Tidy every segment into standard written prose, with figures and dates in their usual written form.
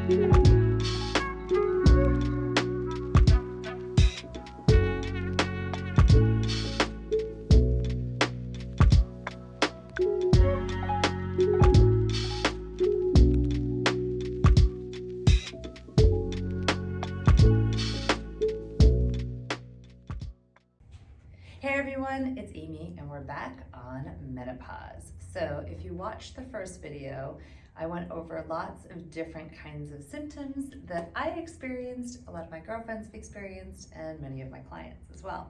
Hey everyone, it's Amy and we're back on menopause. So if you watched the first video, I went over lots of different kinds of symptoms that I experienced, a lot of my girlfriends have experienced, and many of my clients as well.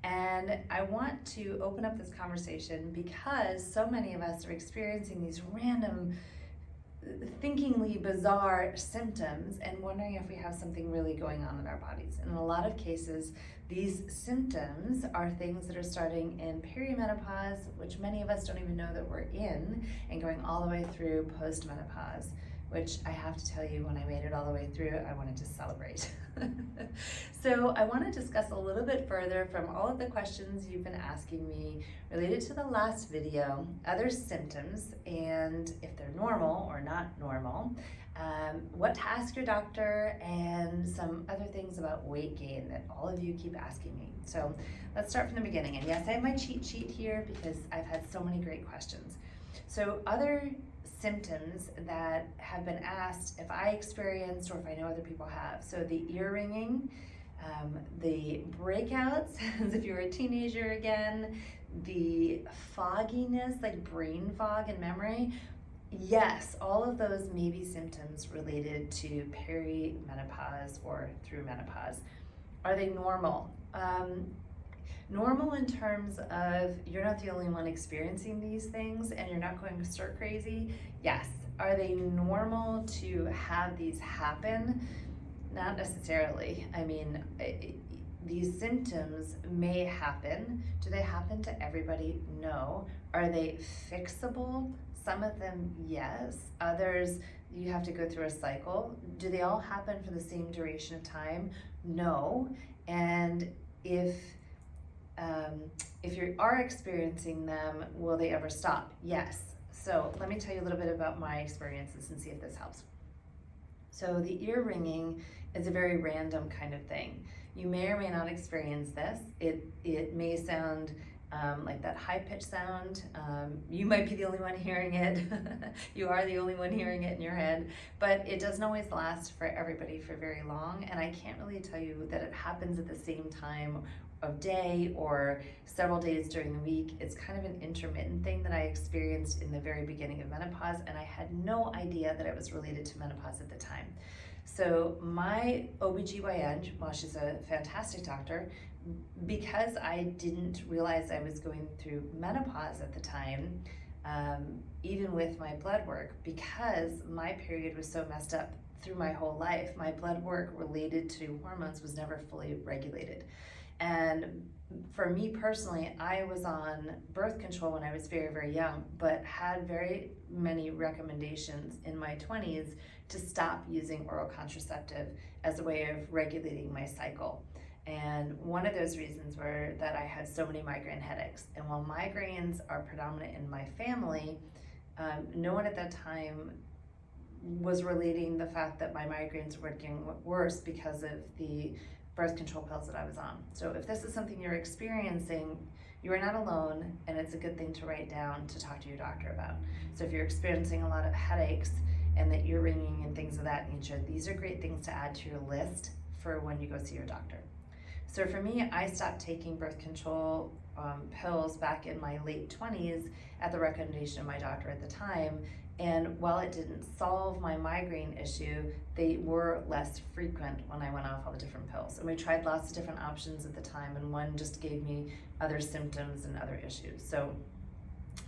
And I want to open up this conversation because so many of us are experiencing these random, thinkingly bizarre symptoms and wondering if we have something really going on in our bodies. And in a lot of cases, these symptoms are things that are starting in perimenopause, which many of us don't even know that we're in, and going all the way through postmenopause, which I have to tell you, when I made it all the way through, I wanted to celebrate. So I want to discuss a little bit further from all of the questions you've been asking me related to the last video, other symptoms, and if they're normal or not normal, what to ask your doctor, and some other things about weight gain that all of you keep asking me. So let's start from the beginning. And yes, I have my cheat sheet here because I've had so many great questions. So other symptoms that have been asked if I experienced or if I know other people have. So the ear ringing, the breakouts, as if you were a teenager again, the fogginess, like brain fog and memory. Yes, all of those may be symptoms related to perimenopause or through menopause. Are they normal? Normal in terms of you're not the only one experiencing these things and you're not going stir crazy. Yes. Are they normal to have these happen? Not necessarily. I mean, these symptoms may happen. Do they happen to everybody? No. Are they fixable? Some of them, yes. Others, you have to go through a cycle. Do they all happen for the same duration of time? No. And if you are experiencing them, will they ever stop? Yes. So let me tell you a little bit about my experiences and see if this helps. So the ear ringing is a very random kind of thing. You may or may not experience this. It may sound like that high-pitched sound. You might be the only one hearing it. You are the only one hearing it in your head, but it doesn't always last for everybody for very long, and I can't really tell you that it happens at the same time of day or several days during the week. It's kind of an intermittent thing that I experienced in the very beginning of menopause, and I had no idea that it was related to menopause at the time. So my OBGYN, well, she's a fantastic doctor, because I didn't realize I was going through menopause at the time, even with my blood work, because my period was so messed up through my whole life, my blood work related to hormones was never fully regulated. And for me personally, I was on birth control when I was very, very young, but had very many recommendations in my 20s to stop using oral contraceptive as a way of regulating my cycle. And one of those reasons were that I had so many migraine headaches. And while migraines are predominant in my family, no one at that time was relating the fact that my migraines were getting worse because of the birth control pills that I was on. So if this is something you're experiencing, you are not alone, and it's a good thing to write down to talk to your doctor about. So if you're experiencing a lot of headaches and that ear ringing and things of that nature, these are great things to add to your list for when you go see your doctor. So for me, I stopped taking birth control pills back in my late 20s at the recommendation of my doctor at the time. And while it didn't solve my migraine issue, they were less frequent when I went off all the different pills. And we tried lots of different options at the time, and one just gave me other symptoms and other issues. So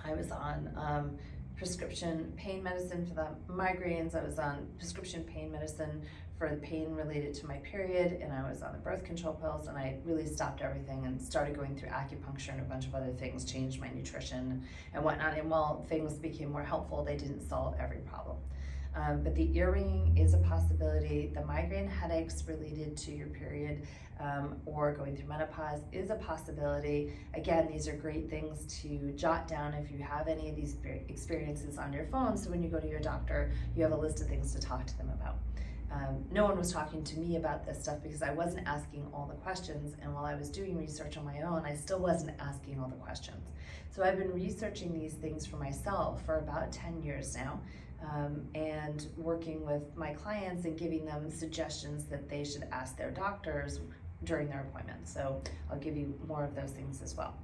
I was on prescription pain medicine for the migraines. I was on prescription pain medicine for the pain related to my period, and I was on the birth control pills, and I really stopped everything and started going through acupuncture and a bunch of other things, changed my nutrition and whatnot. And while things became more helpful, they didn't solve every problem. But the ear ringing is a possibility. The migraine headaches related to your period or going through menopause is a possibility. Again, these are great things to jot down if you have any of these experiences on your phone, so when you go to your doctor, you have a list of things to talk to them about. No one was talking to me about this stuff because I wasn't asking all the questions, and while I was doing research on my own, I still wasn't asking all the questions. So I've been researching these things for myself for about 10 years now, and working with my clients and giving them suggestions that they should ask their doctors during their appointments. So I'll give you more of those things as well.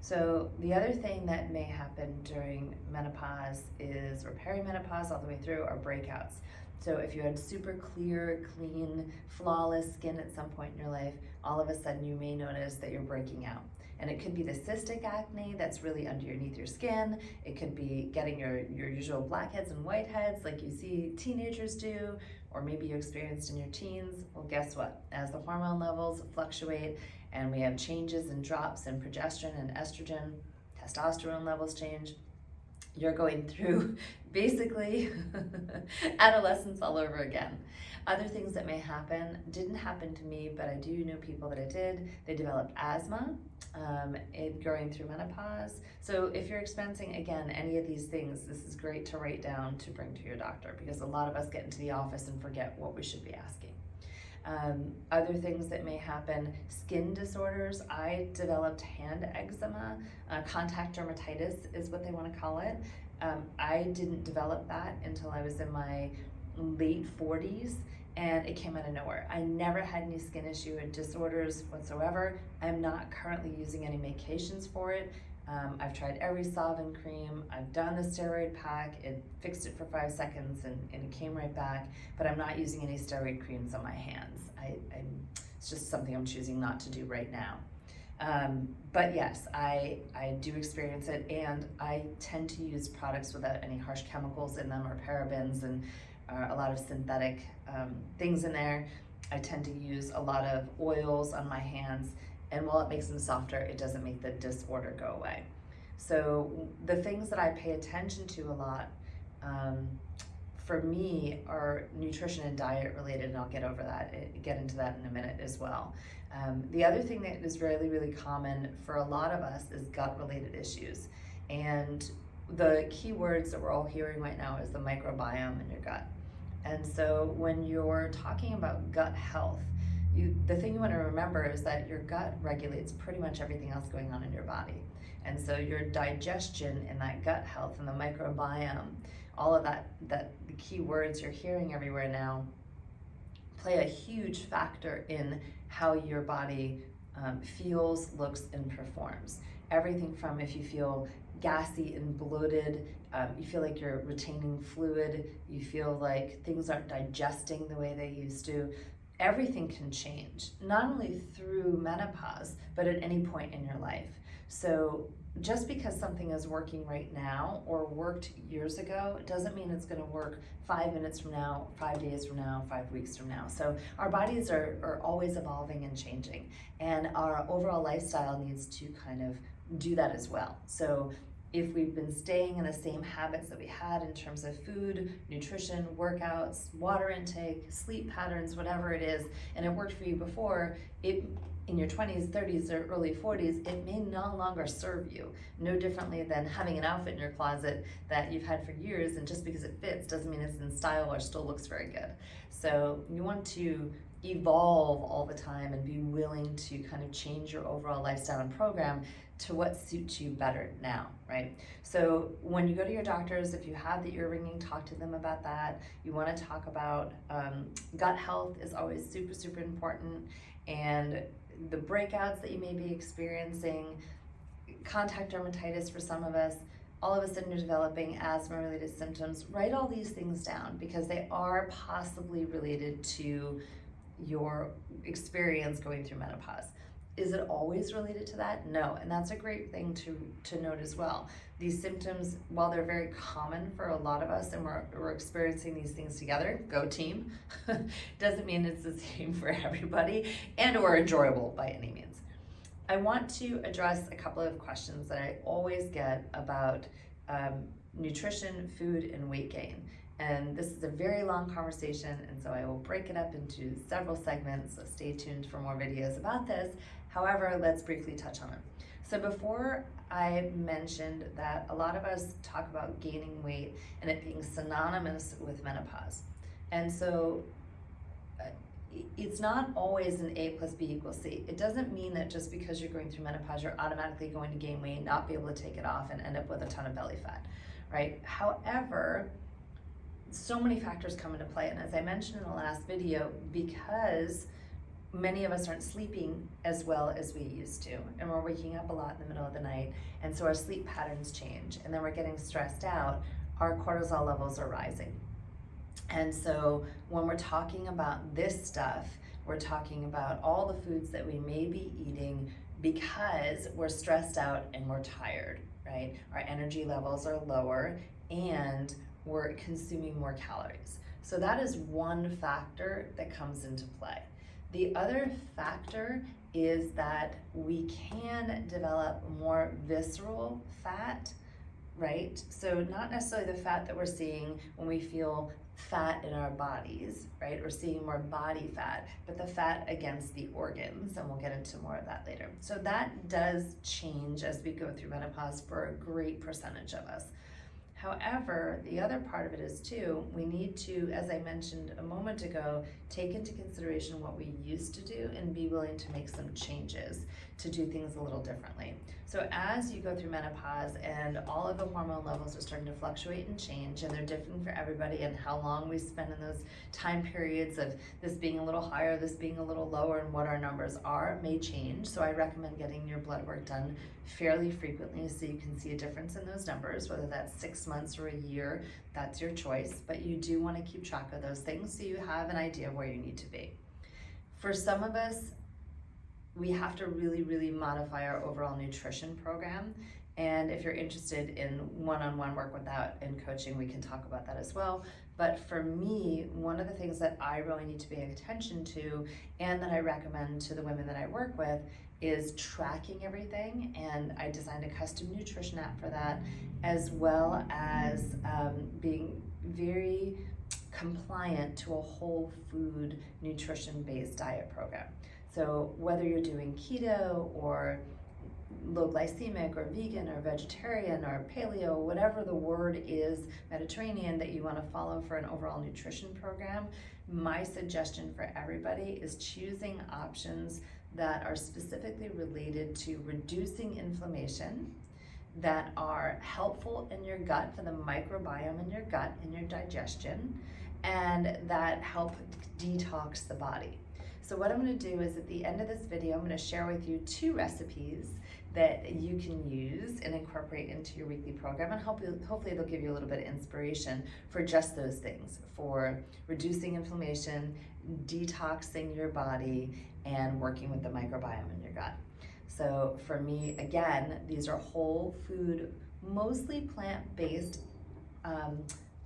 So the other thing that may happen during menopause is, or perimenopause all the way through, are breakouts. So if you had super clear, clean, flawless skin at some point in your life, all of a sudden you may notice that you're breaking out. And it could be the cystic acne that's really underneath your skin. It could be getting your usual blackheads and whiteheads like you see teenagers do, or maybe you experienced in your teens. Well, guess what? As the hormone levels fluctuate and we have changes and drops in progesterone and estrogen, testosterone levels change, you're going through basically adolescence all over again. Other things that may happen, didn't happen to me, but I do know people that it did. They developed asthma going through menopause. So if you're experiencing, again, any of these things, this is great to write down to bring to your doctor, because a lot of us get into the office and forget what we should be asking. Other things that may happen, skin disorders. I developed hand eczema, contact dermatitis is what they want to call it. I didn't develop that until I was in my late 40s, and it came out of nowhere. I never had any skin issue and disorders whatsoever. I'm not currently using any medications for it. I've tried every solvent cream. I've done the steroid pack. It fixed it for 5 seconds and it came right back, but I'm not using any steroid creams on my hands. It's just something I'm choosing not to do right now. But yes, I do experience it, and I tend to use products without any harsh chemicals in them or parabens and a lot of synthetic things in there. I tend to use a lot of oils on my hands, and while it makes them softer, it doesn't make the disorder go away. So the things that I pay attention to a lot for me are nutrition and diet related, and I'll get into that in a minute as well. The other thing that is really, really common for a lot of us is gut related issues. And the key words that we're all hearing right now is the microbiome in your gut. And so when you're talking about gut health, the thing you want to remember is that your gut regulates pretty much everything else going on in your body. And so your digestion and that gut health and the microbiome, all of that the key words you're hearing everywhere now, play a huge factor in how your body feels, looks, and performs. Everything from if you feel gassy and bloated, you feel like you're retaining fluid, you feel like things aren't digesting the way they used to. Everything can change, not only through menopause, but at any point in your life. So just because something is working right now or worked years ago doesn't mean it's going to work 5 minutes from now, 5 days from now, 5 weeks from now. So our bodies are always evolving and changing, and our overall lifestyle needs to kind of do that as well. So if we've been staying in the same habits that we had in terms of food, nutrition, workouts, water intake, sleep patterns, whatever it is, and it worked for you before, in your 20s, 30s, or early 40s, it may no longer serve you. No differently than having an outfit in your closet that you've had for years, and just because it fits doesn't mean it's in style or still looks very good. So you want to evolve all the time and be willing to kind of change your overall lifestyle and program to what suits you better now, right? So when you go to your doctors, if you have the ear ringing, talk to them about that. You want to talk about gut health is always super, super important, and the breakouts that you may be experiencing, contact dermatitis for some of us, all of a sudden you're developing asthma related symptoms. Write all these things down because they are possibly related to your experience going through menopause. Is it always related to that? No, and that's a great thing to note as well. These symptoms, while they're very common for a lot of us and we're experiencing these things together, go team, doesn't mean it's the same for everybody and or enjoyable by any means. I want to address a couple of questions that I always get about nutrition, food, and weight gain. And this is a very long conversation, and so I will break it up into several segments, so stay tuned for more videos about this. However, let's briefly touch on it. So before, I mentioned that a lot of us talk about gaining weight and it being synonymous with menopause. And so it's not always an A plus B equals C. It doesn't mean that just because you're going through menopause, you're automatically going to gain weight, not be able to take it off, and end up with a ton of belly fat, right? However, so many factors come into play. And as I mentioned in the last video, because many of us aren't sleeping as well as we used to, and we're waking up a lot in the middle of the night, and so our sleep patterns change, and then we're getting stressed out, our cortisol levels are rising. And so when we're talking about this stuff, we're talking about all the foods that we may be eating because we're stressed out and we're tired, right? Our energy levels are lower and we're consuming more calories. So that is one factor that comes into play. The other factor is that we can develop more visceral fat, right? So not necessarily the fat that we're seeing when we feel fat in our bodies, right? We're seeing more body fat, but the fat against the organs, and we'll get into more of that later. So that does change as we go through menopause for a great percentage of us. However, the other part of it is too, we need to, as I mentioned a moment ago, take into consideration what we used to do and be willing to make some changes to do things a little differently. So as you go through menopause and all of the hormone levels are starting to fluctuate and change, and they're different for everybody, and how long we spend in those time periods of this being a little higher, this being a little lower, and what our numbers are may change. So I recommend getting your blood work done fairly frequently so you can see a difference in those numbers, whether that's 6 months or a year, that's your choice. But you do want to keep track of those things so you have an idea of where you need to be. For some of us, we have to really modify our overall nutrition program. And if you're interested in one-on-one work with that and coaching, we can talk about that as well. But for me, one of the things that I really need to pay attention to, and that I recommend to the women that I work with, is tracking everything. And I designed a custom nutrition app for that, as well as being very compliant to a whole food nutrition-based diet program. So whether you're doing keto or low glycemic or vegan or vegetarian or paleo, whatever the word is, Mediterranean, that you want to follow for an overall nutrition program, my suggestion for everybody is choosing options that are specifically related to reducing inflammation, that are helpful in your gut for the microbiome in your gut and your digestion, and that help detox the body. So what I'm going to do is at the end of this video, I'm going to share with you 2 recipes that you can use and incorporate into your weekly program, and hopefully they'll give you a little bit of inspiration for just those things, for reducing inflammation, detoxing your body, and working with the microbiome in your gut. So for me, again, these are whole food, mostly plant-based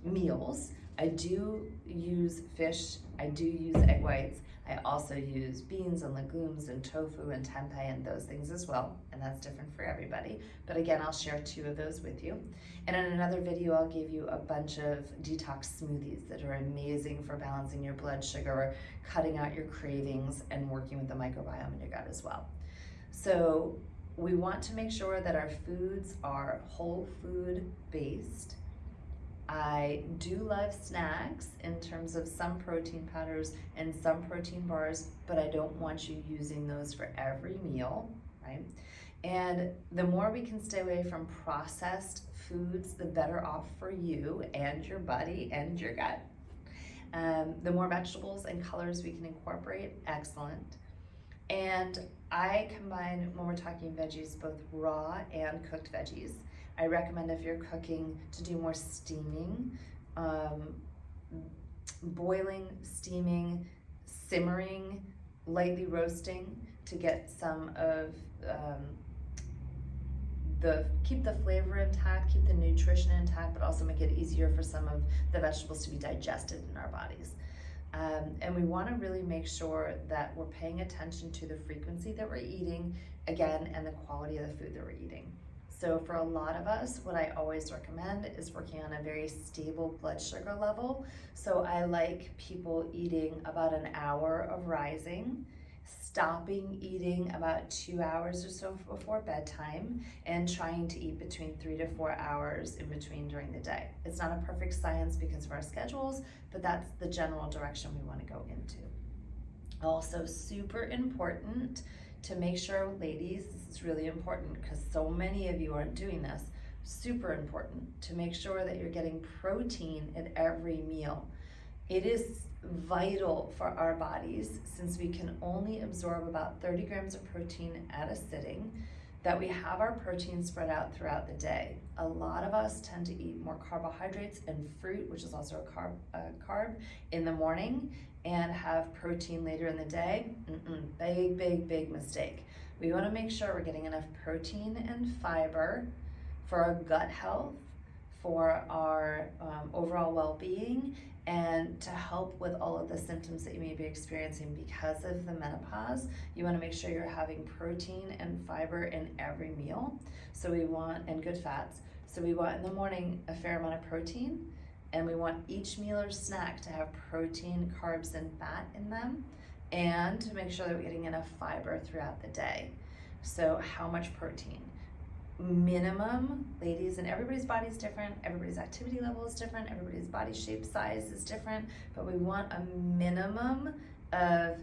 meals. I do use fish, I do use egg whites, I also use beans and legumes and tofu and tempeh and those things as well, and that's different for everybody. But again, I'll share 2 of those with you. And in another video, I'll give you a bunch of detox smoothies that are amazing for balancing your blood sugar, cutting out your cravings, and working with the microbiome in your gut as well. So we want to make sure that our foods are whole food based. I do love snacks in terms of some protein powders and some protein bars, but I don't want you using those for every meal, right? And the more we can stay away from processed foods, the better off for you and your body and your gut. The more vegetables and colors we can incorporate, excellent. And I combine, when we're talking veggies, both raw and cooked veggies. I recommend, if you're cooking, to do more steaming, boiling, steaming, simmering, lightly roasting, to get some of keep the flavor intact, keep the nutrition intact, but also make it easier for some of the vegetables to be digested in our bodies. And we want to really make sure that we're paying attention to the frequency that we're eating, again, and the quality of the food that we're eating. So for a lot of us, what I always recommend is working on a very stable blood sugar level. So I like people eating about an hour of rising, stopping eating about 2 hours or so before bedtime, and trying to eat between 3 to 4 hours in between during the day. It's not a perfect science because of our schedules, but that's the general direction we want to go into. Also super important to make sure, ladies, this is really important because so many of you aren't doing this, super important to make sure that you're getting protein at every meal. It is vital for our bodies, since we can only absorb about 30 grams of protein at a sitting, that we have our protein spread out throughout the day. A lot of us tend to eat more carbohydrates and fruit, which is also a carb, in the morning, and have protein later in the day. Big mistake. We want to make sure we're getting enough protein and fiber for our gut health, for our overall well-being, and to help with all of the symptoms that you may be experiencing because of the menopause. You want to make sure you're having protein and fiber in every meal. So we want, and good fats. So we want in the morning a fair amount of protein, and we want each meal or snack to have protein, carbs, and fat in them, and to make sure that we're getting enough fiber throughout the day. So how much protein? Minimum, ladies, and everybody's body is different, everybody's activity level is different, everybody's body shape, size is different, but we want a minimum of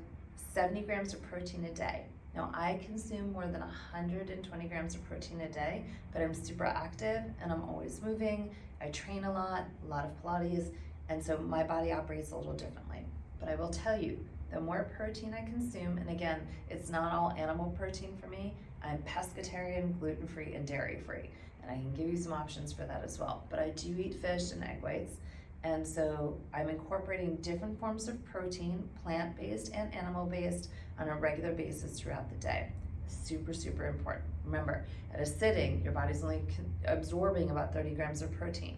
70 grams of protein a day. Now, I consume more than 120 grams of protein a day, but I'm super active and I'm always moving. I train a lot of Pilates, and so my body operates a little differently. But I will tell you, the more protein I consume, and again, it's not all animal protein for me. I'm pescatarian, gluten-free, and dairy-free, and I can give you some options for that as well. But I do eat fish and egg whites, and so I'm incorporating different forms of protein, plant-based and animal-based, on a regular basis throughout the day. Super important. Remember, at a sitting, your body's only absorbing about 30 grams of protein.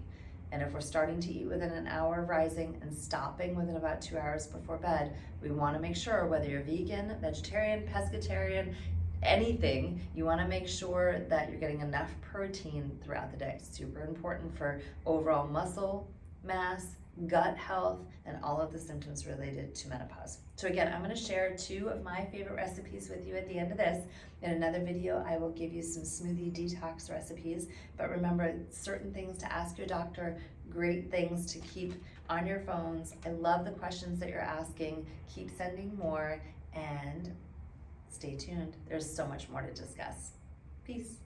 And if we're starting to eat within an hour of rising and stopping within about 2 hours before bed, we want to make sure, whether you're vegan, vegetarian, pescatarian, anything, you want to make sure that you're getting enough protein throughout the day. Super important for overall muscle mass, gut health, and all of the symptoms related to menopause. So again, I'm going to share 2 of my favorite recipes with you at the end of this. In another video, I will give you some smoothie detox recipes, but remember, certain things to ask your doctor, great things to keep on your phones. I love the questions that you're asking. Keep sending more, and stay tuned. There's so much more to discuss. Peace.